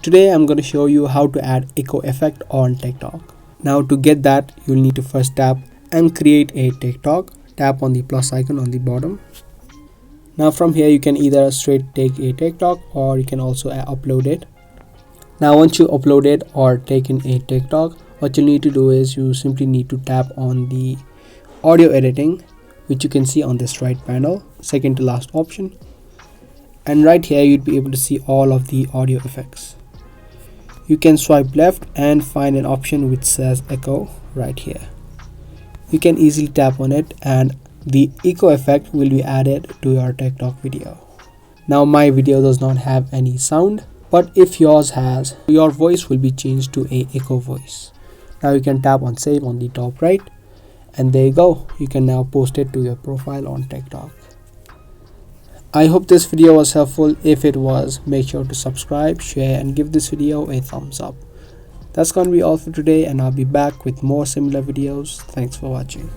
Today I'm going to show you how to add echo effect on TikTok. Now to get that, you'll need to first tap and create a TikTok. Tap on the plus icon on the bottom. Now from here you can either straight take a TikTok or you can also upload it. Now once you upload it or taken a TikTok, what you need to do is you simply need to tap on the audio editing, which you can see on this right panel, second to last option. And right here you'd be able to see all of the audio effects. You can swipe left and find an option which says echo right here. You can easily tap on it and the echo effect will be added to your TikTok video. Now my video does not have any sound, but if yours has, your voice will be changed to a echo voice. Now you can tap on save on the top right, and there you go. You can now post it to your profile on TikTok. I hope this video was helpful. If it was, make sure to subscribe, share, and give this video a thumbs up. That's gonna be all for today, and I'll be back with more similar videos. Thanks for watching.